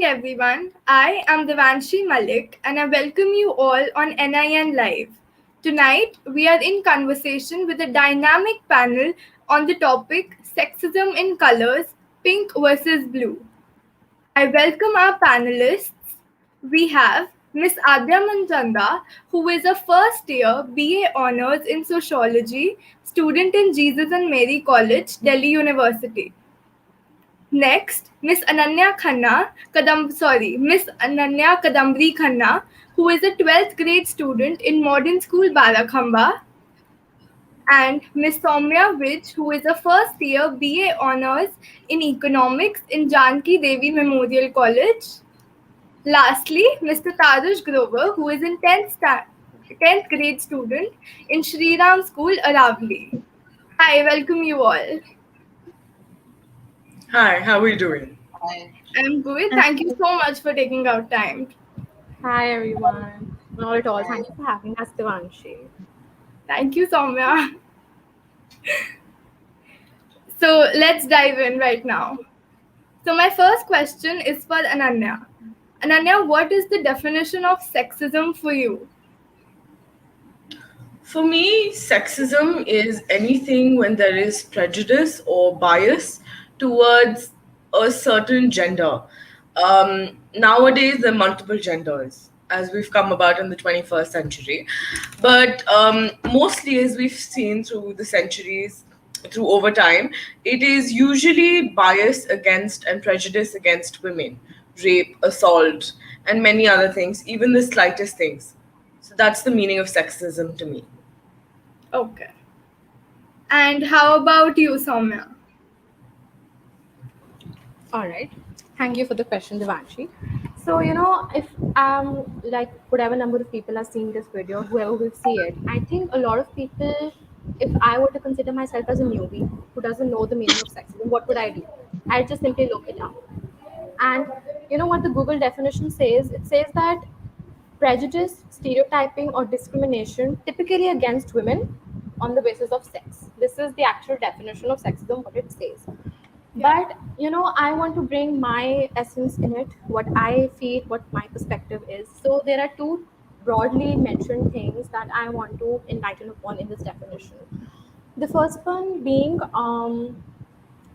everyone, I am DIVANSHI Malik and I welcome you all on NIN Live. Tonight, we are in conversation with a dynamic panel on the topic Sexism in Colors, Pink versus Blue. I welcome our panelists. We have Miss ADYA Manchanda, who is a first year BA Honours in Sociology, student in Jesus and Mary College, Delhi University. Next, Miss Ananya Kadambri Khanna, who is a 12th grade student in Modern School Barakhamba, and Miss Soumya Vij, who is a first year BA Honours in Economics in Janki Devi Memorial College. Lastly, Mr. TAARUSH Grover, who is in 10th grade student in SHRI School, ARAVALI. Hi, welcome you all. Hi, how are you doing? I'm good. Thank you so much for taking out time. Hi everyone. Not at all. Thank you for having us, DIVANSHI. Thank you, Soumya. So let's dive in right now. So my first question is for Ananya. Ananya, what is the definition of sexism for you? For me, sexism is anything when there is prejudice or bias towards a certain gender. Nowadays, there are multiple genders, as we've come about in the 21st century. But mostly, as we've seen through the centuries, through over time, it is usually bias against and prejudice against women, rape, assault, and many other things, even the slightest things. So that's the meaning of sexism to me. Okay. And how about you, Soumya? All right. Thank you for the question, DIVANSHI. So, if like whatever number of people are seeing this video, whoever will see it, I think a lot of people, if I were to consider myself as a newbie who doesn't know the meaning of sexism, what would I do? I'd just simply look it up. And you know what the Google definition says? It says that prejudice, stereotyping, or discrimination typically against women on the basis of sex. This is the actual definition of sexism, what it says. But I want to bring my essence in it, what I feel, what my perspective is. So there are two broadly mentioned things that I want to enlighten upon in this definition. The first one being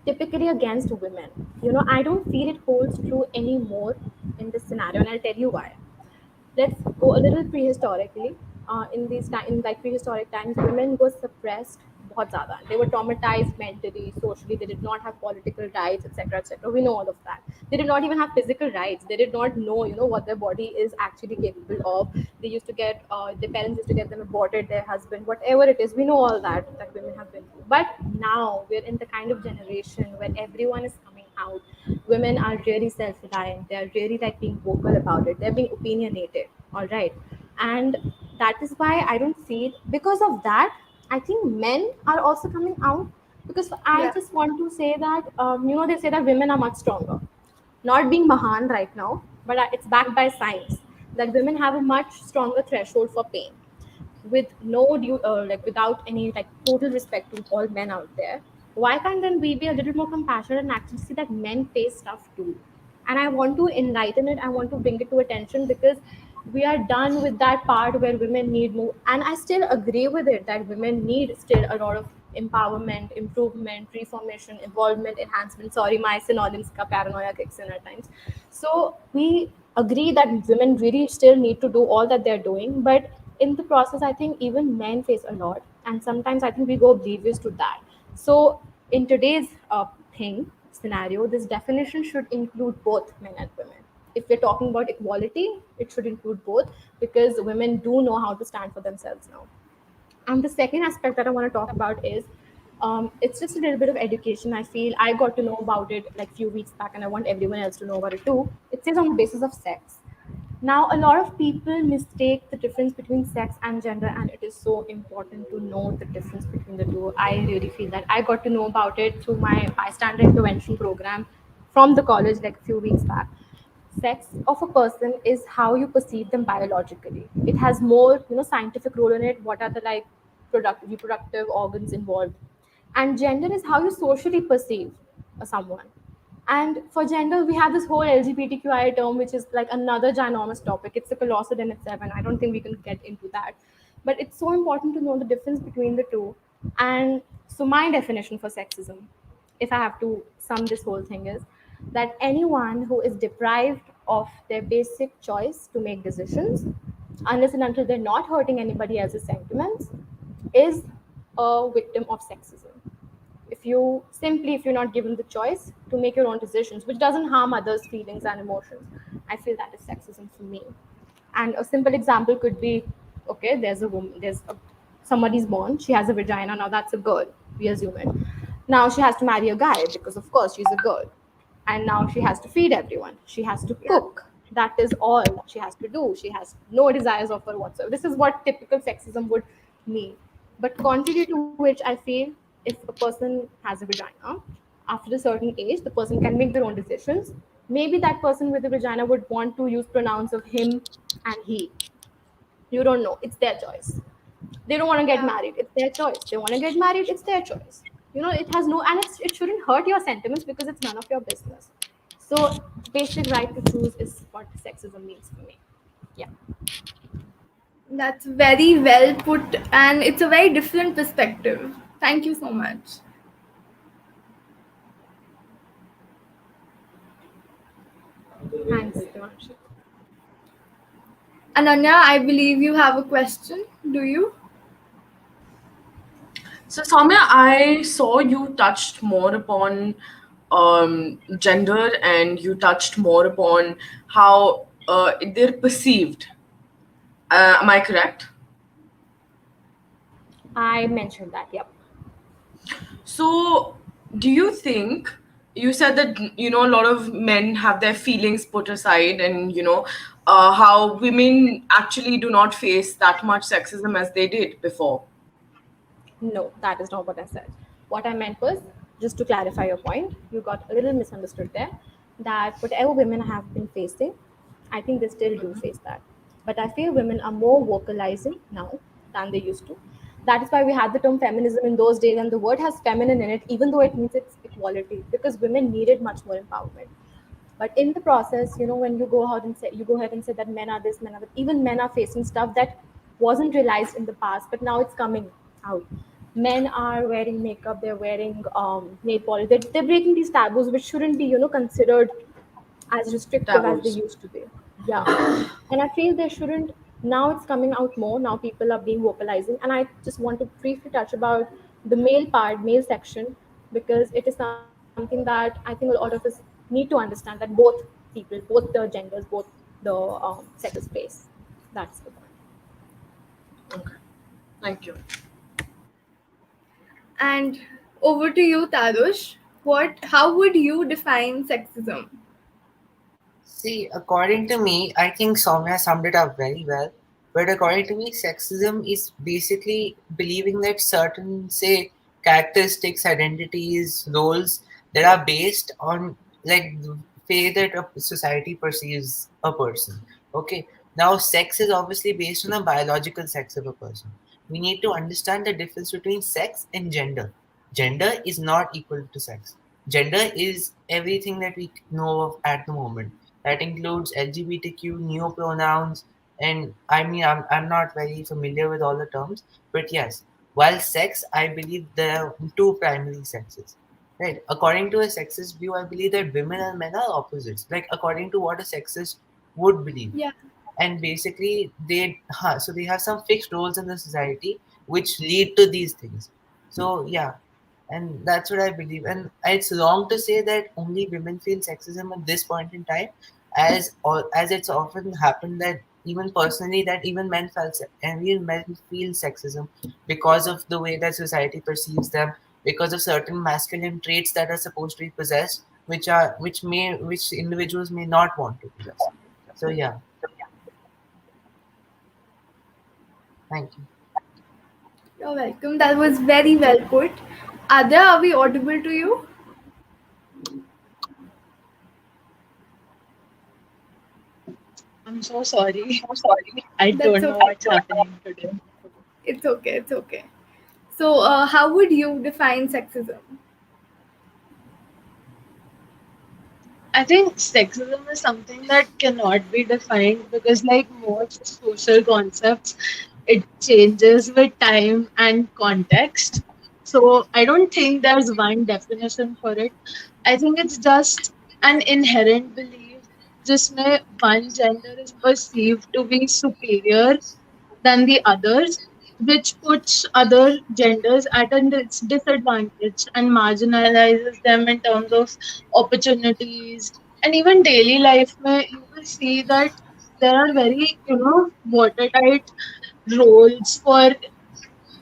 typically against women. I don't feel it holds true anymore in this scenario, and I'll tell you why. Let's go a little prehistorically. In like prehistoric times, women were suppressed बहुत ज़्यादा. They were traumatized mentally, socially. They did not have political rights, etc., etc. We know all of that. They did not even have physical rights. They did not know, what their body is actually capable of. They used to get their parents used to get them aborted, their husband, whatever it is. We know all that women have been through. But now we're in the kind of generation where everyone is coming out. Women are really self-reliant. They're really like being vocal about it. They're being opinionated. All right, and that is why I don't feel because of that. I think men are also coming out because I just want to say that they say that women are much stronger. Not being Mahan right now, but it's backed by science that women have a much stronger threshold for pain. With without any total respect to all men out there, why can't then we be a little more compassionate and actually see that men face stuff too? And I want to enlighten it. I want to bring it to attention because we are done with that part where women need more. And I still agree with it that women need still a lot of empowerment, improvement, reformation, involvement, enhancement. Sorry, my synonyms ka paranoia kicks in at times. So we agree that women really still need to do all that they're doing, but in the process, I think even men face a lot, and sometimes I think we go oblivious to that. So in today's scenario, this definition should include both men and women. If we're talking about equality, it should include both because women do know how to stand for themselves now. And the second aspect that I want to talk about is it's just a little bit of education. I feel I got to know about it like a few weeks back, and I want everyone else to know about it too. It says on the basis of sex. Now, a lot of people mistake the difference between sex and gender, and it is so important to know the difference between the two. I really feel that I got to know about it through my bystander intervention program from the college like a few weeks back. Sex of a person is how you perceive them biologically. It has more, scientific role in it. What are the reproductive organs involved? And gender is how you socially perceive someone. And for gender, we have this whole LGBTQI term, which is like another ginormous topic. It's a colossal in itself, and I don't think we can get into that. But it's so important to know the difference between the two. And so, my definition for sexism, if I have to sum this whole thing, is that anyone who is deprived of their basic choice to make decisions, unless and until they're not hurting anybody else's sentiments, is a victim of sexism. If you're not given the choice to make your own decisions, which doesn't harm others feelings and emotions, I feel that is sexism for me. And a simple example could be, okay, somebody's born, she has a vagina, now that's a girl, we assume it. Now she has to marry a guy because of course she's a girl, and now she has to feed everyone, she has to cook. That is all she has to do. She has no desires of her whatsoever. This is what typical sexism would mean. But contrary to which, I feel if a person has a vagina, after a certain age, the person can make their own decisions. Maybe that person with the vagina would want to use pronouns of him and he. You don't know. It's their choice. They don't want to get Yeah. married. It's their choice. They want to get married. It's their choice. It has no, and it shouldn't hurt your sentiments because it's none of your business. So, basic right to choose is what sexism means for me. Yeah. That's very well put, and it's a very different perspective. Thank you so much. Thanks, Devanshi. Ananya, I believe you have a question. Do you? So, Soumya, I saw you touched more upon gender, and you touched more upon how they're perceived. Am I correct? I mentioned that. Yep. So, do you think you said that a lot of men have their feelings put aside, and how women actually do not face that much sexism as they did before? No, that is not what I said. What I meant was, just to clarify your point, you got a little misunderstood there, that whatever women have been facing, I think they still do face that. But I feel women are more vocalizing now than they used to. That is why we had the term feminism in those days, and the word has feminine in it, even though it means it's equality, because women needed much more empowerment. But in the process, when you go ahead and say that men are this, men are that, even men are facing stuff that wasn't realized in the past, but now it's coming out. Men are wearing makeup, they're wearing nail polish, they're breaking these taboos, which shouldn't be, considered as restrictive as they Taboos. used to be. Yeah. And I feel they shouldn't. Now it's coming out more. Now people are being vocalizing. And I just want to briefly touch about the male section, because it is something that I think a lot of us need to understand, that both people, both the genders, both the sexes face. That's the point. Okay. Thank you. And over to you, Tarush. How would you define sexism? See, according to me, I think Soumya summed it up very well. But according to me, sexism is basically believing that certain, say, characteristics, identities, roles that are based on like the way that a society perceives a person. Okay. Now, sex is obviously based on the biological sex of a person. We need to understand the difference between sex and gender. Gender is not equal to sex. Gender is everything that we know of at the moment. That includes LGBTQ, neopronouns, and I mean, I'm not very familiar with all the terms, but yes, while sex, I believe there are two primary sexes. Right. According to a sexist view, I believe that women and men are opposites. Like according to what a sexist would believe, Yeah. and basically so they have some fixed roles in the society which lead to these things. So yeah, and that's what I believe. And it's wrong to say that only women feel sexism at this point in time, as it's often happened that even personally that even men felt and even men feel sexism because of the way that society perceives them, because of certain masculine traits that are supposed to be possessed, which individuals may not want to possess. So yeah, thank you. You're welcome. That was very well put. Adya, are we audible to you? I'm so sorry. I That's don't know okay. what's happening today. It's okay. It's okay. So, how would you define sexism? I think sexism is something that cannot be defined because, like most social concepts, it changes with time and context. So, I don't think there's one definition for it. I think it's just an inherent belief just जिसमें one gender is perceived to be superior than the others, which puts other genders at a disadvantage and marginalizes them in terms of opportunities. And even daily life, mein, you will see that there are very, watertight roles for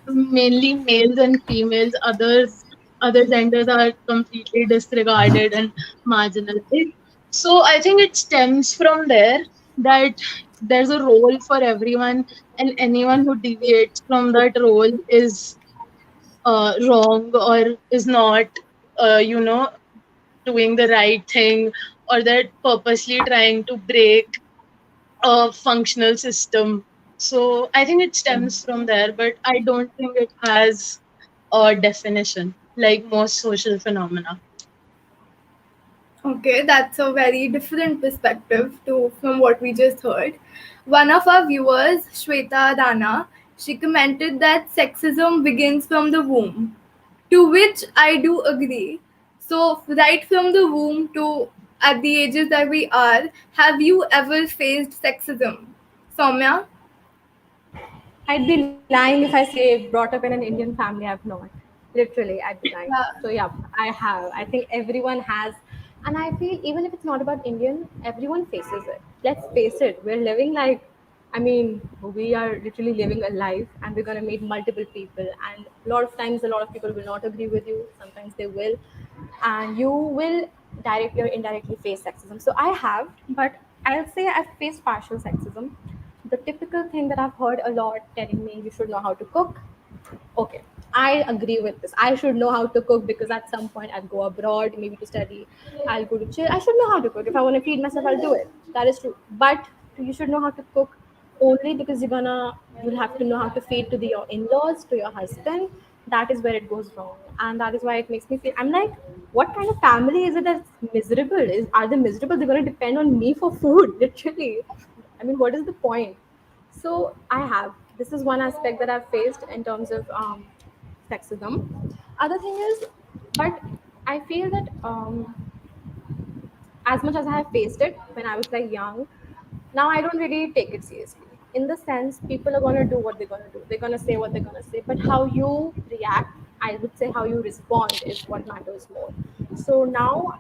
mainly males and females. Other genders are completely disregarded and marginalized. So I think it stems from there that there's a role for everyone, and anyone who deviates from that role is wrong or is not, doing the right thing, or that purposely trying to break a functional system. So I think it stems from there, but I don't think it has a definition like most social phenomena. Okay, that's a very different perspective to from what we just heard. One of our viewers, Shweta Dana, she commented that sexism begins from the womb, to which I do agree. So, right from the womb to at the ages that we are, have you ever faced sexism? Soumya? I'd be lying if I say brought up in an Indian family. I've not. Literally, I'd be lying. Yeah. So yeah, I have. I think everyone has, and I feel even if it's not about Indian, everyone faces it. Let's face it. We're living like, I mean, we are literally living a life, and we're gonna meet multiple people, and a lot of times, a lot of people will not agree with you. Sometimes they will, and you will directly or indirectly face sexism. So I have, but I'll say I've faced partial sexism. The typical thing that I've heard a lot telling me you should know how to cook. Okay, I agree with this. I should know how to cook because at some point I'll go abroad, maybe to study. I'll go to chill. I should know how to cook. If I want to feed myself, I'll do it. That is true. But you should know how to cook only because you'll have to know how to feed to your in-laws, to your husband. That is where it goes wrong, and that is why it makes me feel. I'm like, what kind of family is it that's miserable? Are they miserable? They're gonna depend on me for food, literally. I mean, what is the point? So I have. This is one aspect that I've faced in terms of sexism. Other thing is, but I feel that as much as I have faced it when I was like young, now I don't really take it seriously. In the sense, people are gonna do what they're gonna do. They're gonna say what they're gonna say. But how you react, I would say how you respond is what matters more. So now,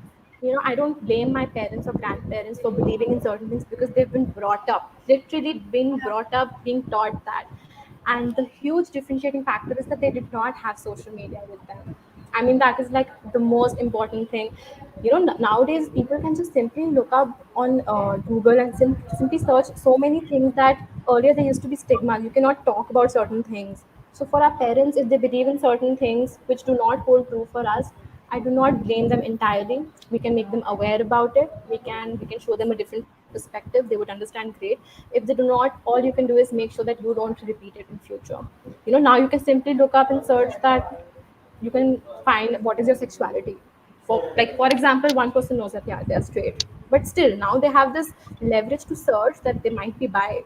I don't blame my parents or grandparents for believing in certain things because they've been brought up, literally been brought up, being taught that. And the huge differentiating factor is that they did not have social media with them. I mean, that is like the most important thing. Nowadays people can just simply look up on Google and simply search so many things that earlier there used to be stigma. You cannot talk about certain things. So for our parents, if they believe in certain things which do not hold true for us, I do not blame them entirely. We can make them aware about it. We can show them a different perspective. They would understand great. If they do not, all you can do is make sure that you don't repeat it in future. Now you can simply look up and search that. You can find what is your sexuality. For example, one person knows that yeah, they're straight, but still now they have this leverage to search that they might be bi.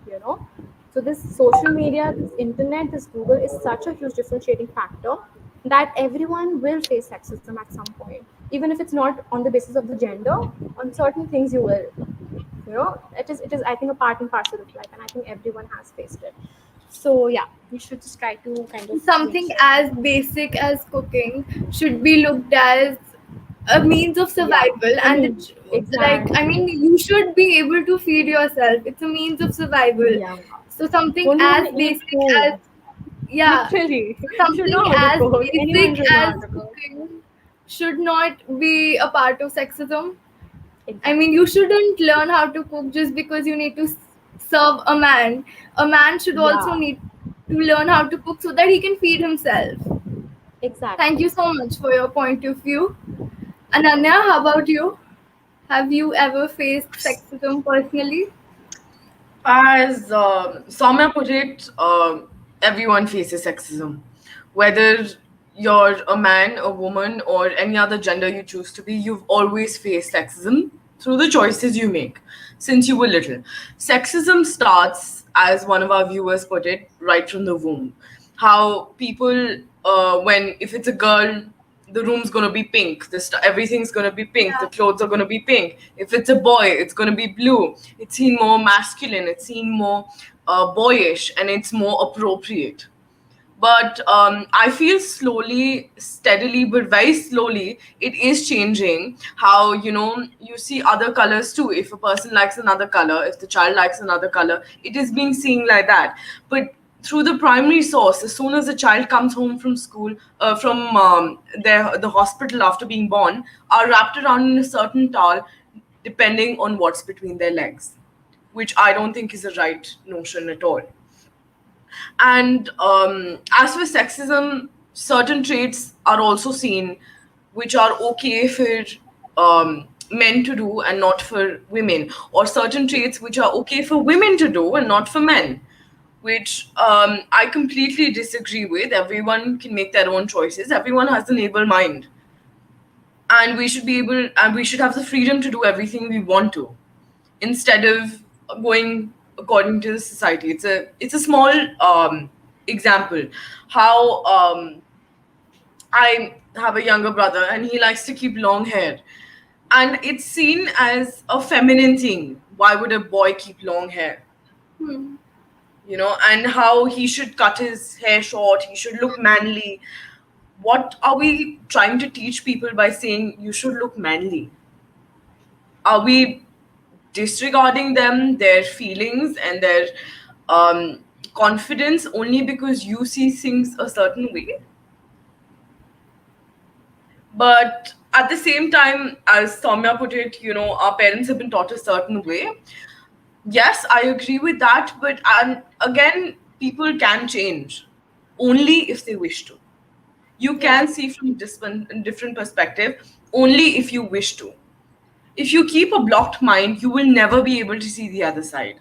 you know so this social media, this internet, this Google is such a huge differentiating factor that everyone will face sexism at some point, even if it's not on the basis of the gender. On certain things you will. It is I think a part and parcel of life, and I think everyone has faced it. So yeah, we should just try to kind of make Something sure. as basic as cooking should be looked as a means of Yeah, survival, I and mean, it, like, I exactly. mean, you should be able to feed yourself. It's a means of survival. Yeah. So something Don't you want as to eat basic as, food? yeah, Literally, so you should something know how to as cook. Anyone basic should know as how to cook. cooking should not be a part of sexism. I mean, Exactly. you shouldn't learn how to cook just because you need to serve a man. A man should also Yeah, need to learn how to cook so that he can feed himself. Thank exactly. you so much for your point of view. Ananya, how about you? Have you ever faced sexism personally? As Soumya put it, everyone faces sexism, whether you're a man, a woman, or any other gender you choose to be, you've always faced sexism through the choices you make since you were little. Sexism starts, as one of our viewers put it, right from the womb. How people, when if it's a girl, the room's gonna be pink. Everything's gonna be pink. The clothes are gonna be pink. If it's a boy, it's gonna be blue. It's seen more masculine. It's seen more boyish, and it's more appropriate. But I feel slowly, steadily, but very slowly, it is changing. How, you see other colors too. If a person likes another color, if the child likes another color, it is being seen like that. But through the primary source, as soon as a child comes home from school, from the hospital after being born, are wrapped around in a certain towel, depending on what's between their legs, which I don't think is a right notion at all. And as for sexism, certain traits are also seen which are okay for men to do and not for women, or certain traits which are okay for women to do and not for men, which I completely disagree with. Everyone can make their own choices, everyone has an able mind, and we should have the freedom to do everything we want to, instead of going according to the society. It's a small example. How I have a younger brother and he likes to keep long hair, and it's seen as a feminine thing. Why would a boy keep long hair? And how he should cut his hair short, he should look manly. What are we trying to teach people by saying you should look manly? Are we disregarding them, their feelings, and their confidence only because you see things a certain way? But at the same time, as Soumya put it, our parents have been taught a certain way. Yes, I agree with that, but again, people can change only if they wish to. You can see from different perspective only if you wish to. If you keep a blocked mind, you will never be able to see the other side.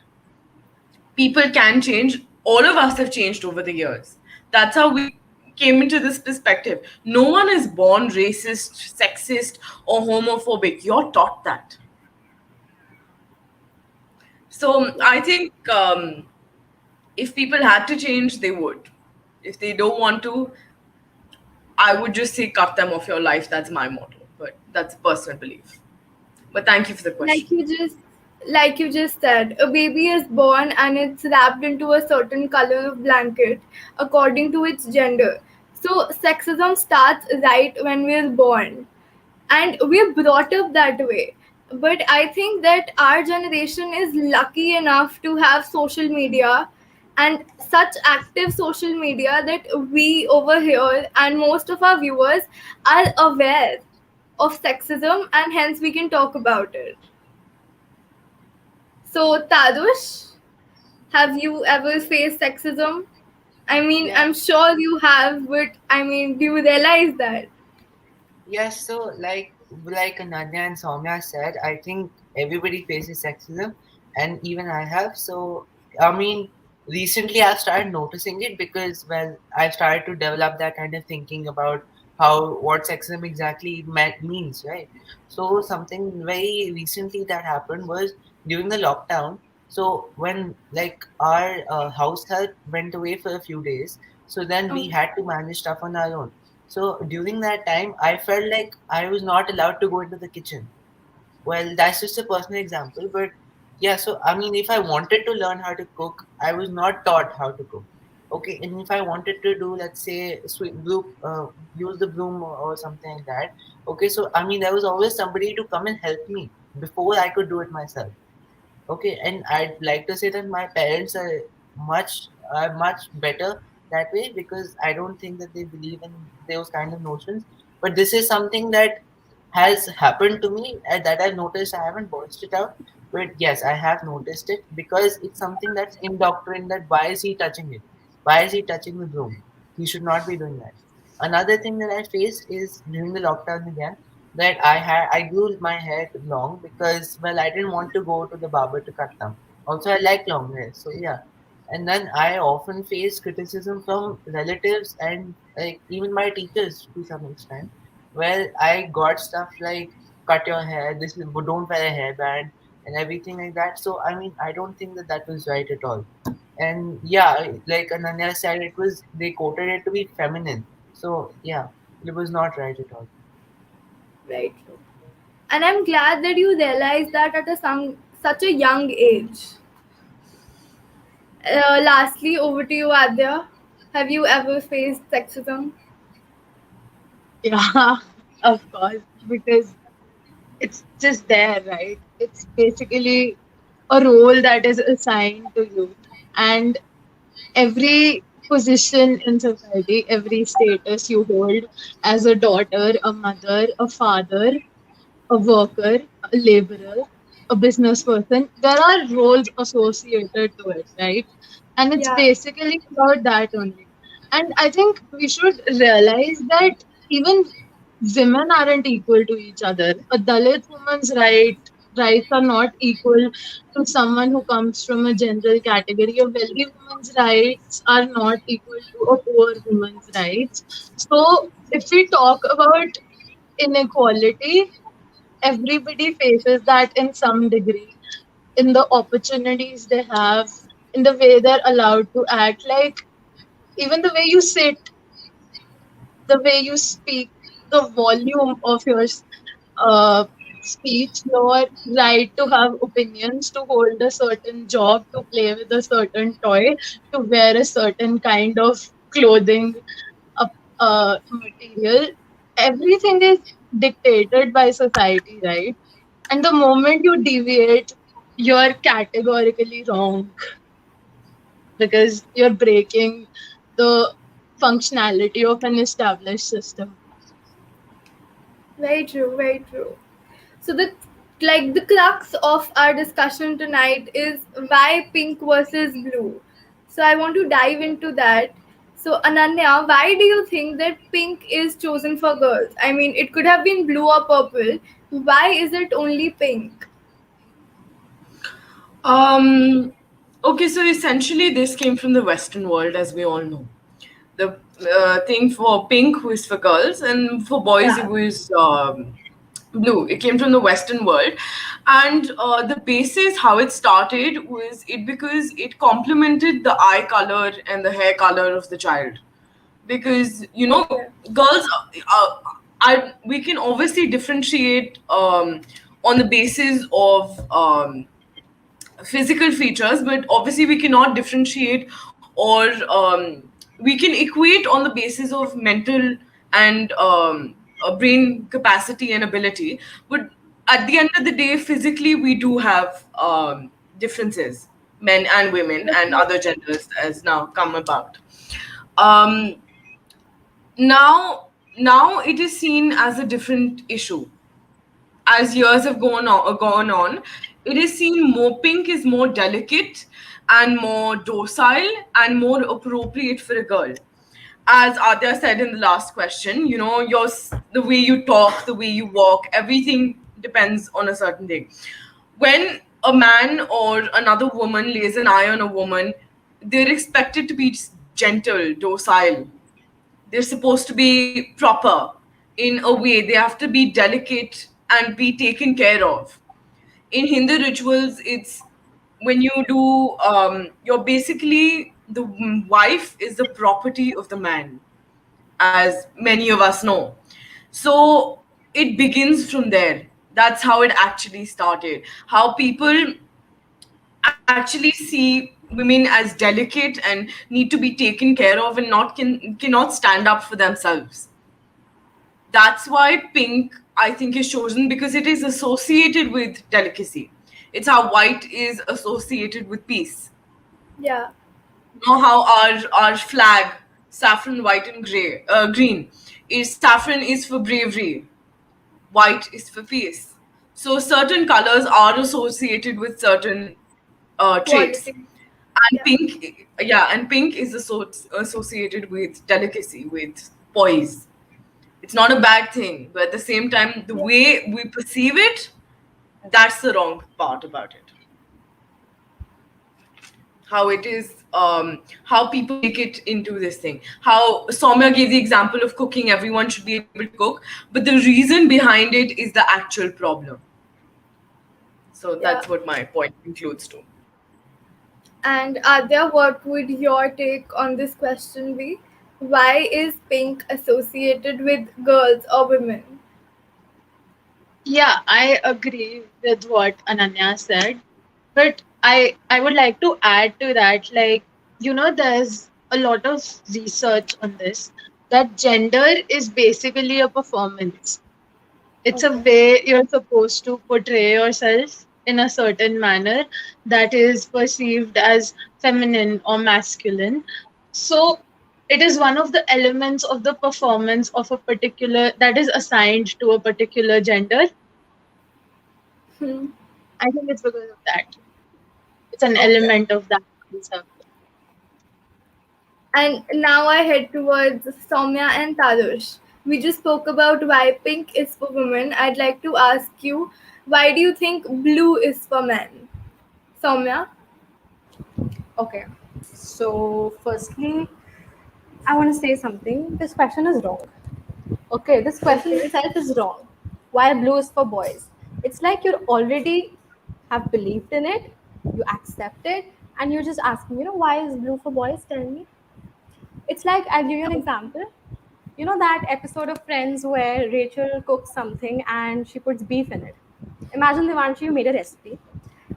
People can change. All of us have changed over the years. That's how we came into this perspective. No one is born racist, sexist, or homophobic. You're taught that. So I think if people had to change, they would. If they don't want to, I would just say cut them off your life. That's my motto. But that's a personal belief. But thank you for the question. Like you just said, a baby is born and it's wrapped into a certain color of blanket according to its gender. So sexism starts right when we're born, and we're brought up that way. But I think that our generation is lucky enough to have social media, and such active social media, that we over here and most of our viewers are aware of sexism, and hence we can talk about it. So, Tarush, have you ever faced sexism? I mean, Yeah. I'm sure you have, but I mean, do you realize that? Yes, so like Ananya and Soumya said, I think everybody faces sexism, and even I have. So I mean, recently I've started noticing it because, well, I started to develop that kind of thinking about how what sexism exactly means, right? So something very recently that happened was during the lockdown. So when like our house help went away for a few days, so then we Oh, had to manage stuff on our own. So during that time, I felt like I was not allowed to go into the kitchen. Well, that's just a personal example, but yeah. So I mean, if I wanted to learn how to cook, I was not taught how to cook. Okay, and if I wanted to do, let's say, use the broom or something like that. Okay, so I mean, there was always somebody to come and help me before I could do it myself. Okay, and I'd like to say that my parents are much better that way because I don't think that they believe in those kind of notions. But this is something that has happened to me and that I've noticed. I haven't voiced it out, but yes, I have noticed it because it's something that's indoctrinated. That why is he touching it? Why is he touching the broom? He should not be doing that. Another thing that I faced is during the lockdown again that I grew my hair long because well I didn't want to go to the barber to cut them. Also I like long hair, so yeah. And then I often face criticism from relatives and like even my teachers to some extent, where I got stuff like cut your hair, this is don't wear a hairband and everything like that. So I mean, I don't think that that was right at all. And yeah, like Ananya said, it was they quoted it to be feminine. So yeah, it was not right at all. Right. And I'm glad that you realized that at such a young age. Lastly, over to you, Adya. Have you ever faced sexism? Yeah, of course, because it's just there, right? It's basically a role that is assigned to you. And every position in society, every status you hold as a daughter, a mother, a father, a worker, a laborer, a business person, there are roles associated to it, right? And it's Yeah. basically about that only. And I think we should realize that even women aren't equal to each other. A Dalit woman's rights are not equal to someone who comes from a general category. A wealthy woman's rights are not equal to a poor woman's rights. So if we talk about inequality, everybody faces that in some degree, in the opportunities they have, in the way they're allowed to act, like even the way you sit, the way you speak, the volume of your uh, speech, your right to have opinions, to hold a certain job, to play with a certain toy, to wear a certain kind of clothing, uh, material. Everything is dictated by society, right? And the moment you deviate, you're categorically wrong because you're breaking the functionality of an established system. Very true, very true. So the crux of our discussion tonight is why pink versus blue. So I want to dive into that. So Ananya, why do you think that pink is chosen for girls? I mean, it could have been blue or purple. Why is it only pink? Um, okay, so essentially, this came from the Western world, as we all know. The thing for pink was for girls, and for boys, it Yeah. was blue. It came from the Western world, and the basis how it started was it because it complemented the eye color and the hair color of the child. Because Yeah. girls, we can obviously differentiate on the basis of physical features, but obviously we cannot differentiate or we can equate on the basis of mental and brain capacity and ability. But at the end of the day, physically, we do have differences, men and women and other genders as now come about. Um, now it is seen as a different issue as years have gone on, it is seen more pink is more delicate and more docile and more appropriate for a girl. As Adya said in the last question, the way you talk, the way you walk, everything depends on a certain thing. When a man or another woman lays an eye on a woman, they're expected to be gentle, docile. They're supposed to be proper in a way. They have to be delicate and be taken care of. In Hindu rituals, it's when you do, you're basically the wife is the property of the man, as many of us know. So it begins from there. That's how it actually started. How people actually see women as delicate and need to be taken care of and cannot stand up for themselves. That's why pink, I think, is chosen because it is associated with delicacy. It's how white is associated with peace. Yeah. You know how our flag, saffron, white, and green, is saffron is for bravery, white is for peace. So certain colors are associated with certain traits. Quality. And Yeah. pink is associated with delicacy, with poise. It's not a bad thing, but at the same time, the Yeah. way we perceive it, that's the wrong part about it. how it is, how people make it into this thing. How Soumya gave the example of cooking, everyone should be able to cook, but the reason behind it is the actual problem. So Yeah. that's what my point concludes to. And Adya, what would your take on this question be? Why is pink associated with girls or women? Yeah, I agree with what Ananya said, but I would like to add to that, like, there's a lot of research on this, that gender is basically a performance. It's a Okay. way you're supposed to portray yourself in a certain manner that is perceived as feminine or masculine. So it is one of the elements of the performance of a particular that is assigned to a particular gender. Hmm. I think it's because of that. It's an Okay. element of that concept. And now I head towards Soumya and Tarush. We just spoke about why pink is for women. I'd like to ask you, why do you think blue is for men? Soumya? Okay. So, firstly, I want to say something. This question is wrong. Okay, this question Okay. itself is wrong. Why blue is for boys? It's like you already have believed in it, you accept it, and you're just asking, why is blue for boys? Tell me. It's like, I'll give you an example. You know that episode of Friends where Rachel cooks something and she puts beef in it? Imagine, Devanshi, you made a recipe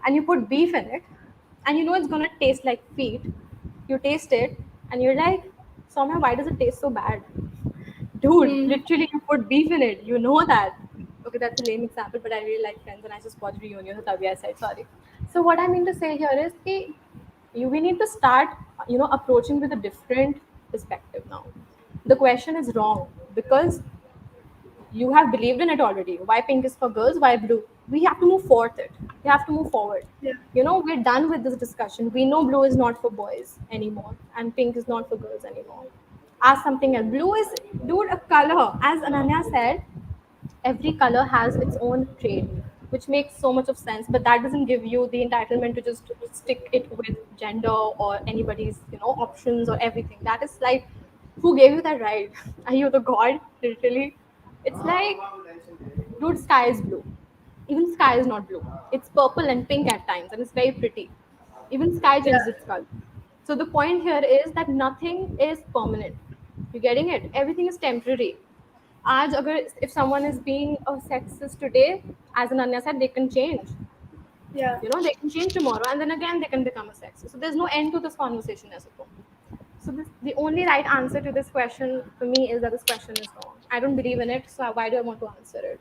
and you put beef in it, and you know it's gonna taste like feet. You taste it and you're like, Soumya, why does it taste so bad? Dude, Hmm. literally, you put beef in it. You know that. Okay, that's a lame example, but I really like Friends and I just watched Reunion, so Tavya I said sorry. So what I mean to say here is that we need to start, approaching with a different perspective now. The question is wrong because you have believed in it already. Why pink is for girls? Why blue? We have to move forward. It. We have to move forward. Yeah. We're done with this discussion. We know blue is not for boys anymore, and pink is not for girls anymore. Ask something else. Blue is, dude, a color. As Ananya said, every color has its own trait, which makes so much of sense. But that doesn't give you the entitlement to just stick it with gender or anybody's, options or everything. That is like, who gave you that right? Are you the god? Literally, it's like, dude, sky is blue. Even sky is not blue. It's purple and pink at times, and it's very pretty. Even sky Yeah. changes its color. So the point here is that nothing is permanent. You getting it? Everything is temporary. आज अगर if someone is being a sexist today, as Ananya said, they can change. Yeah. They can change tomorrow, and then again they can become a sexist. So there's no end to this conversation, as it were. So the only right answer to this question for me is that this question is wrong. I don't believe in it, so why do I want to answer it?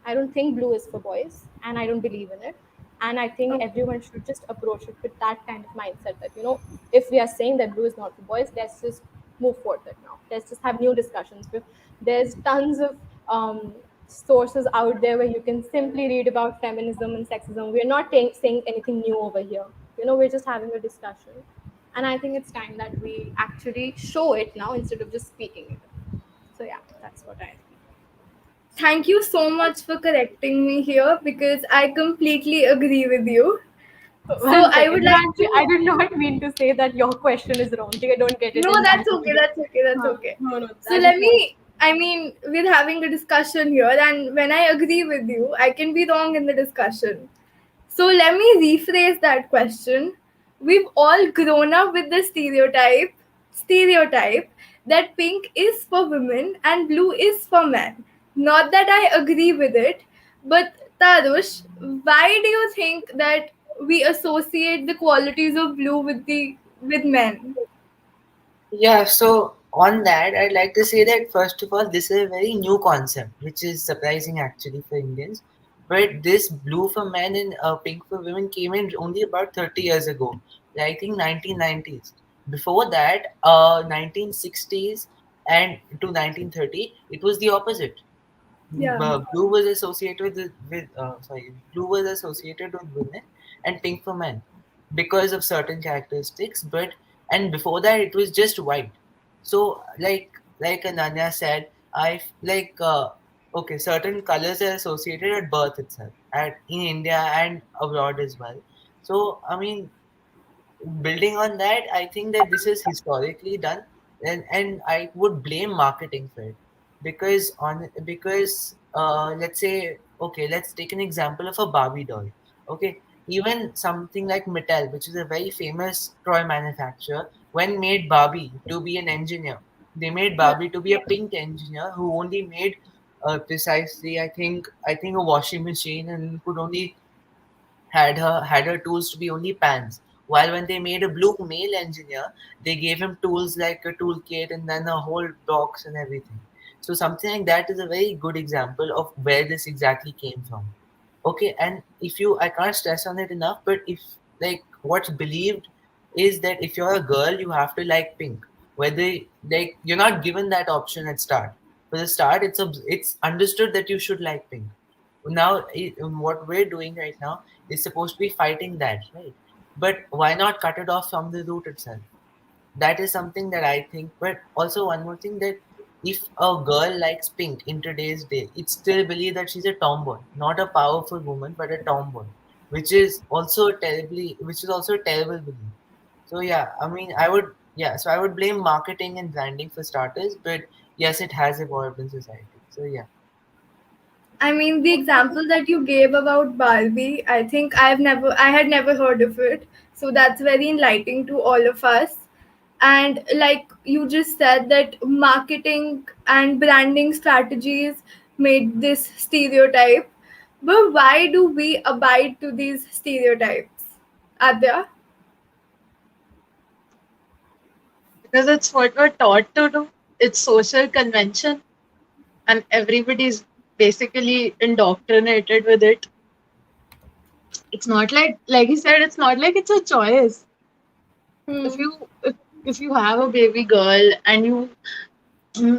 I don't think blue is for boys, and I don't believe in it. And I think Okay. everyone should just approach it with that kind of mindset that, if we are saying that blue is not for boys, let's just move forward now. Let's just have new discussions. There's tons of sources out there where you can simply read about feminism and sexism. We're not saying anything new over here. We're just having a discussion. And I think it's time that we actually show it now instead of just speaking it. So yeah, that's what I think. Thank you so much for correcting me here because I completely agree with you. So One I second, would like Devanshi, I to. did not mean to say that your question is wrong. I don't get it No, in that that's okay. way. That's okay. That's okay. No, no, So I let just want. me. I mean, we're having a discussion here, and when I agree with you, I can be wrong in the discussion. So let me rephrase that question. We've all grown up with the stereotype that pink is for women and blue is for men. Not that I agree with it, but Tarush, why do you think that we associate the qualities of blue with men? Yeah, so on that, I'd like to say that first of all, this is a very new concept, which is surprising actually for Indians. But this blue for men and pink for women came in only about 30 years ago, like, I think 1990s. Before that, 1960s and to 1930, it was the opposite. Yeah, Blue was associated with blue was associated with women and pink for men because of certain characteristics. But and before that it was just white. So like Ananya said, okay, certain colors are associated at birth itself, at in India and abroad as well. So I mean, building on that, I think that this is historically done, and I would blame marketing for it, because let's say, okay, let's take an example of a Barbie doll. Okay, even something like Mattel, which is a very famous toy manufacturer, when made Barbie to be an engineer, they made Yeah. Barbie to be a pink engineer who only made precisely, I think a washing machine, and could only had her tools to be only pans. While when they made a blue male engineer, they gave him tools like a toolkit and then a whole box and everything. So something like that is a very good example of where this exactly came from. Okay, and if you, I can't stress on it enough, but if, like, what's believed is that if you're a girl, you have to like pink. Whether, like, you're not given that option at start. For the start, it's understood that you should like pink. Now, what we're doing right now is supposed to be fighting that, right? But why not cut it off from the root itself? That is something that I think. But also one more thing, that if a girl likes pink in today's day, it's still believed that she's a tomboy, not a powerful woman, but a tomboy, which is also a terrible belief. So yeah, I mean, I would blame marketing and branding for starters, but yes, it has evolved in society. So yeah. I mean, the example that you gave about Barbie, I had never heard of it. So that's very enlightening to all of us. And like you just said, that marketing and branding strategies made this stereotype. But why do we abide to these stereotypes? Adya? Because it's what we're taught to do. It's social convention, and everybody's basically indoctrinated with it. It's not like he said, it's not like it's a choice. If Hmm. you if you have a baby girl and you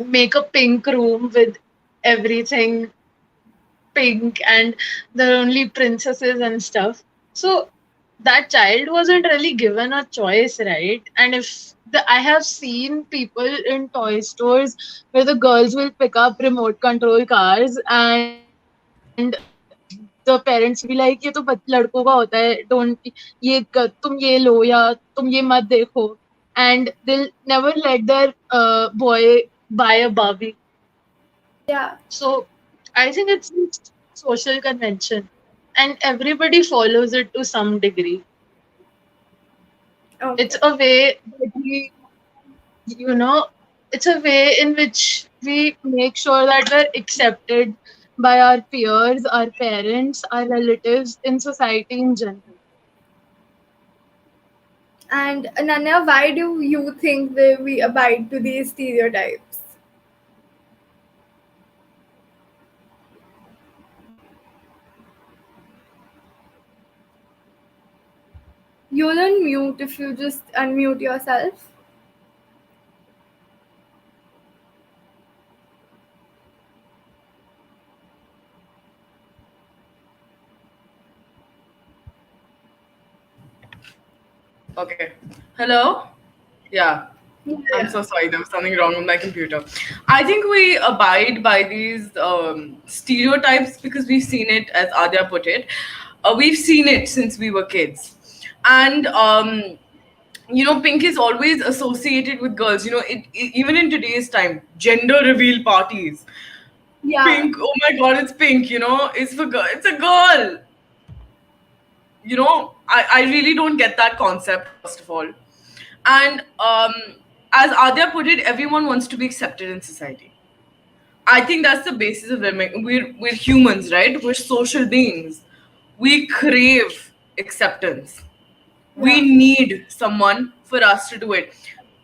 make a pink room with everything pink and there are only princesses and stuff, so that child wasn't really given a choice, right? And if I have seen people in toy stores where the girls will pick up remote control cars and the parents will be like, ये तो लड़कों का होता है, don't तुम ये लो या तुम ये मत देखो, and they'll never let their boy buy a Barbie. Yeah. So I think it's just social convention, and everybody follows it to some degree. Okay. It's a way that we, you know, it's a way in which we make sure that we're accepted by our peers, our parents, our relatives, in society in general. And Ananya, why do you think that we abide to these stereotypes? You'll unmute if you just unmute yourself. Okay. Hello? Yeah. I'm Yeah. so sorry, there was something wrong with my computer. I think we abide by these stereotypes because we've seen it, as Adya put it. We've seen it since we were kids. And, pink is always associated with girls. Even in today's time, gender reveal parties. Yeah. Pink, oh my god, it's pink, it's for girl. It's a girl. I really don't get that concept, first of all. And as Adya put it, everyone wants to be accepted in society. I think that's the basis of women. We're humans, right? We're social beings. We crave acceptance. We Yeah. need someone for us to do it.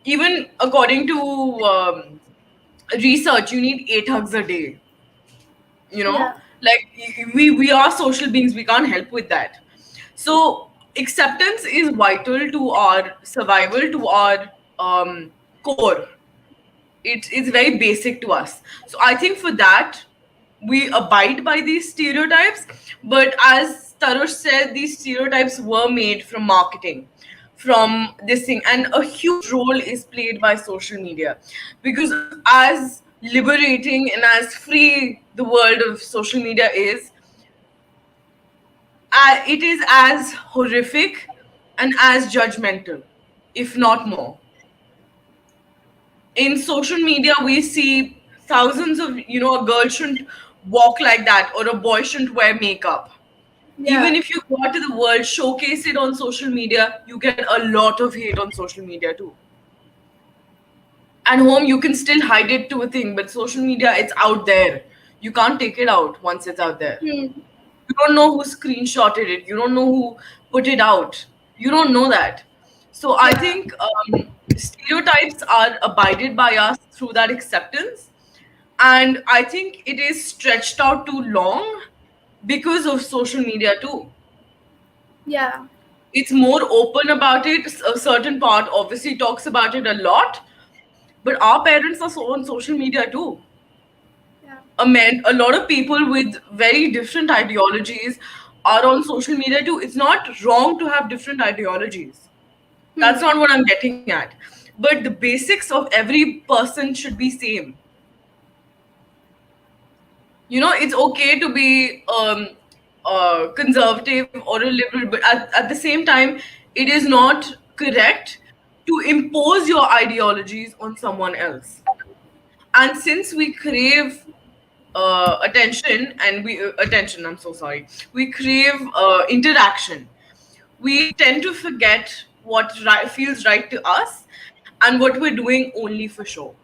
Even according to research, you need 8 hugs a day. you know Yeah. like we are social beings, we can't help with that. So acceptance is vital to our survival, to our core. It's very basic to us. So I think for that we abide by these stereotypes. But as Tarush said, these stereotypes were made from marketing, from this thing, and a huge role is played by social media. Because as liberating and as free the world of social media is, it is as horrific and as judgmental, if not more. In social media, we see thousands of, a girl shouldn't walk like that, or a boy shouldn't wear makeup. Even Yeah. if you go out to the world, showcase it on social media, you get a lot of hate on social media too. At home, you can still hide it to a thing, but social media, it's out there. You can't take it out once it's out there. Hmm. You don't know who screenshotted it. You don't know who put it out. You don't know that. So I Yeah. think stereotypes are abided by us through that acceptance. And I think it is stretched out too long because of social media too. Yeah. It's more open about it. A certain part obviously talks about it a lot, but our parents are so on social media too. Yeah. A lot of people with very different ideologies are on social media too. It's not wrong to have different ideologies. That's Hmm. not what I'm getting at. But the basics of every person should be same. It's okay to be conservative or a liberal, but at the same time, it is not correct to impose your ideologies on someone else. And since we crave attention and we attention, I'm so sorry, we crave interaction, we tend to forget what feels right to us and what we're doing only for show.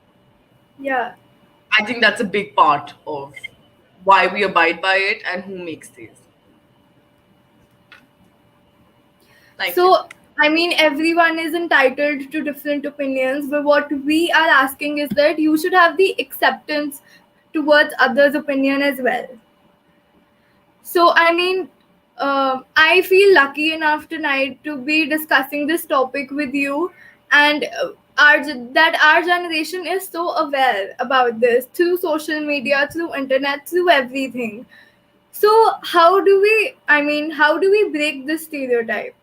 Yeah. I think that's a big part of why we abide by it and who makes these. Thank you. So, I mean, everyone is entitled to different opinions, but what we are asking is that you should have the acceptance towards others' opinion as well. So, I mean, I feel lucky enough tonight to be discussing this topic with you, and that our generation is so aware about this through social media, through internet, through everything. So, how do we break this stereotype?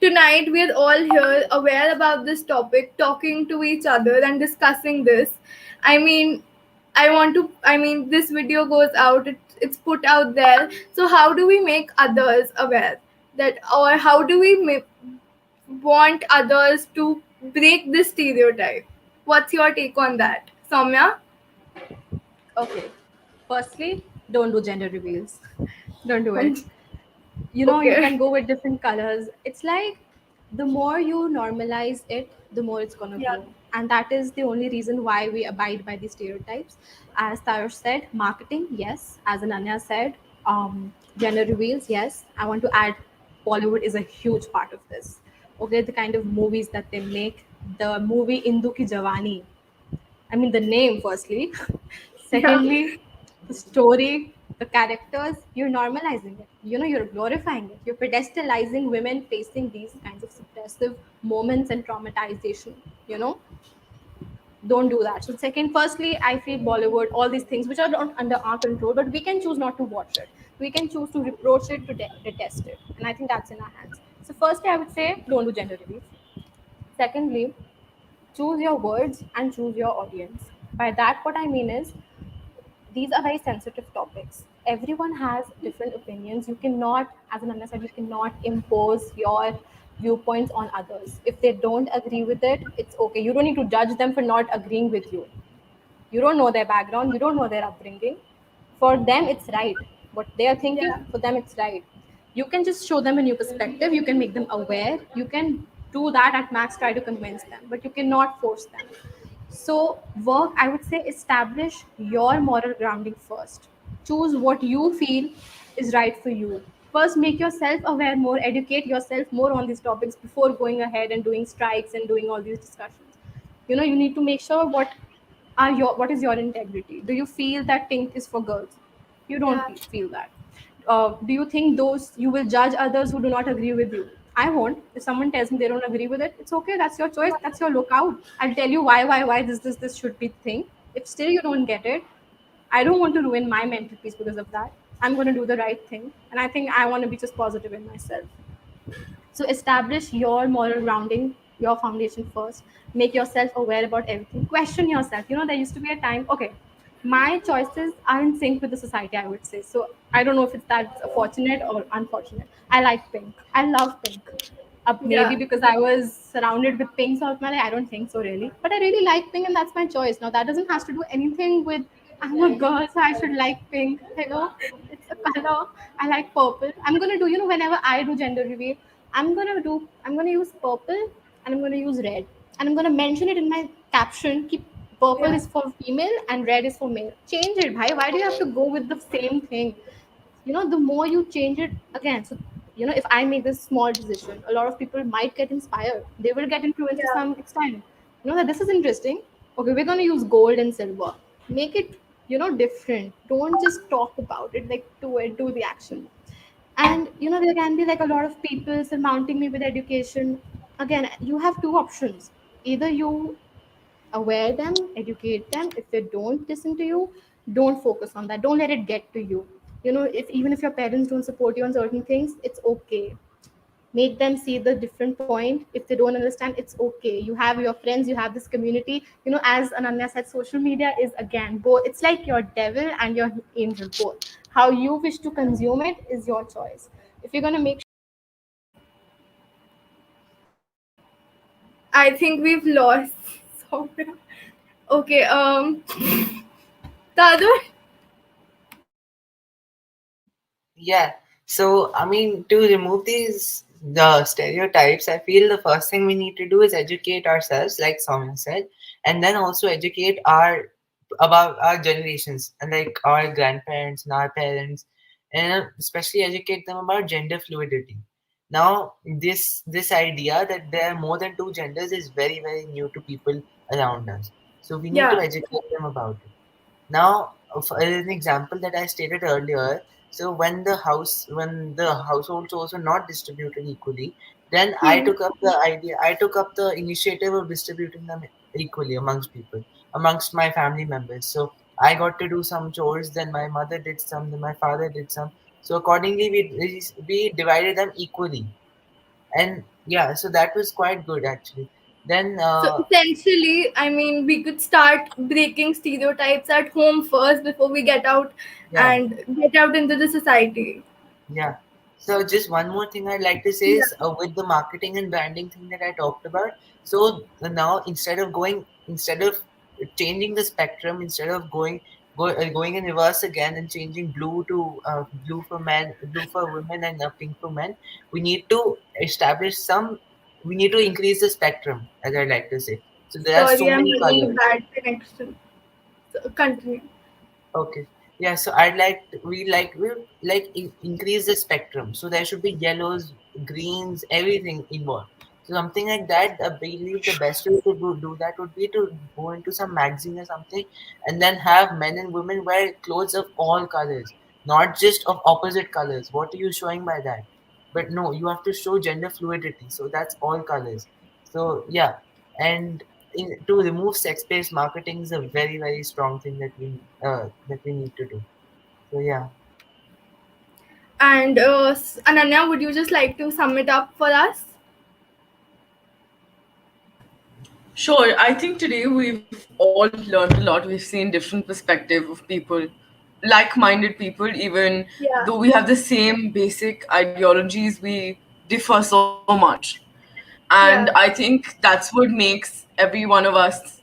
Tonight, we're all here aware about this topic, talking to each other and discussing this. I mean, this video goes out, it's put out there. So, how do we make others aware that, or how do we want others to break this stereotype? What's your take on that, Soumya? Okay. Firstly, don't do gender reveals. Don't do it. Um, You okay. can go with different colors. It's like the more you normalize it, the more it's gonna Yeah. grow. And that is the only reason why we abide by these stereotypes. As Tarush said, marketing, yes. As Ananya said, gender reveals, yes. I want to add Bollywood is a huge part of this. Okay, the kind of movies that they make. The movie Indu Ki Jawani, I mean, the name, firstly. Yeah. Secondly, the story, the characters, you're normalizing it. You're glorifying it. You're pedestalizing women facing these kinds of suppressive moments and traumatization. You know, don't do that. So, second, firstly, I feel Bollywood, all these things which are not under our control, but we can choose not to watch it. We can choose to reproach it, to detest it. And I think that's in our hands. So, firstly, I would say don't do gender reveals. Secondly, choose your words and choose your audience. By that, what I mean is these are very sensitive topics. Everyone has different opinions. You cannot, as Ananya said, you cannot impose your viewpoints on others. If they don't agree with it, it's okay. You don't need to judge them for not agreeing with you. You don't know their background, you don't know their upbringing. For them, it's right. What they are thinking, Yeah. for them, it's right. You can just show them a new perspective, you can make them aware, you can do that at max, try to convince them, but you cannot force them. So, work, I would say, establish your moral grounding first. Choose what you feel is right for you. First, make yourself aware more, educate yourself more on these topics before going ahead and doing strikes and doing all these discussions. You need to make sure what is your integrity. Do you feel that pink is for girls? You don't Yeah. feel that. Do you think those you will judge others who do not agree with you? I won't. If someone tells me they don't agree with it, it's okay. That's your choice. That's your lookout. I'll tell you why this should be the thing. If still you don't get it, I don't want to ruin my mental peace because of that. I'm going to do the right thing, and I think I want to be just positive in myself. So establish your moral grounding, your foundation first. Make yourself aware about everything. Question yourself. There used to be a time. Okay, my choices are in sync with the society, I would say. So I don't know if it's that's fortunate or unfortunate. I like pink. I love pink. Maybe Yeah. because I was surrounded with pinks all my life. I don't think so really, but I really like pink, and that's my choice. Now that doesn't have to do anything with I'm a girl, so I should like pink. It's a color. I like purple. I'm gonna do whenever I do gender reveal, I'm gonna use purple and I'm gonna use red, and I'm gonna mention it in my caption. Keep purple Yeah. is for female and red is for male. Change it, bhai. Why do you have to go with the same thing? The more you change it again. So if I make this small decision, a lot of people might get inspired. They will get influenced to Yeah. some extent. That this is interesting. Okay, we're going to use gold and silver. Make it different. Don't just talk about it. Like, do the action. And there can be like a lot of people surmounting me with education. Again, you have two options. Either you aware them, educate them. If they don't listen to you, don't focus on that. Don't let it get to you. If even if your parents don't support you on certain things, it's okay. Make them see the different point. If they don't understand, it's okay. You have your friends, you have this community. As Ananya said, social media is again both. It's like your devil and your angel both. How you wish to consume it is your choice. If you're going to make I think we've lost Soumya. Okay. The other. Yeah. So, I mean, to remove the stereotypes, I feel the first thing we need to do is educate ourselves, like Soumya said, and then also educate about our generations and like our grandparents and our parents, and especially educate them about gender fluidity. Now, this idea that there are more than two genders is very, very new to people around us. So we need to Yeah. educate them about it. Now, for an example that I stated earlier, so when the households also not distributed equally, then Hmm. I took up the initiative of distributing them equally amongst people, amongst my family members. So I got to do some chores, then my mother did some, then my father did some. So accordingly, we divided them equally, and yeah, so that was quite good actually. Then So essentially, I mean, we could start breaking stereotypes at home first before we get out yeah. and get out into the society. Yeah. So just one more thing I'd like to say Yeah. is with the marketing and branding thing that I talked about. So now instead of changing the spectrum, instead of going in reverse again and changing blue for men, blue for women, and pink for men, we need to establish some. We need to increase the spectrum, as I like to say. So there are Sorry, so I'm many having a colors. bad connection. So continue. Okay. Yeah, so I'd like we increase the spectrum. So there should be yellows, greens, everything involved. So something like that, I believe the best way to do that would be to go into some magazine or something and then have men and women wear clothes of all colors, not just of opposite colors. What are you showing by that? But no, you have to show gender fluidity. So that's all colors. So yeah, and to remove sex-based marketing is a very, very strong thing that we need to do. So yeah. And Ananya, would you just like to sum it up for us? Sure, I think today we've all learned a lot. We've seen different perspective of people, like-minded people, even Yeah. though we have the same basic ideologies, we differ so much. And I Yeah. think that's what makes every one of us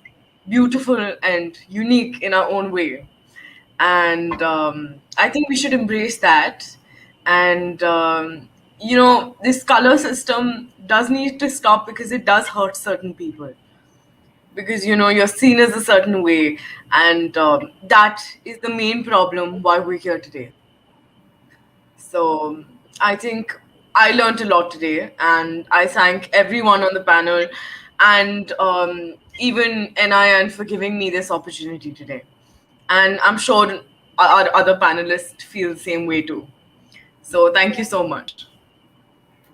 beautiful and unique in our own way. And I think we should embrace that. And this color system does need to stop because it does hurt certain people, because you're seen as a certain way, and that is the main problem why we're here today. So I think I learned a lot today, and I thank everyone on the panel, and even NIN for giving me this opportunity today. And I'm sure our other panelists feel the same way too. So thank you so much.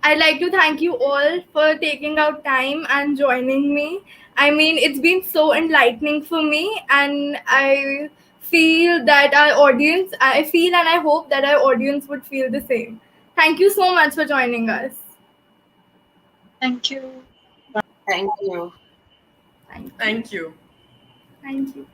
I'd like to thank you all for taking out time and joining me. I mean, it's been so enlightening for me, and I feel and I hope that our audience would feel the same. Thank you so much for joining us. Thank you. Thank you. Thank you. Thank you. Thank you.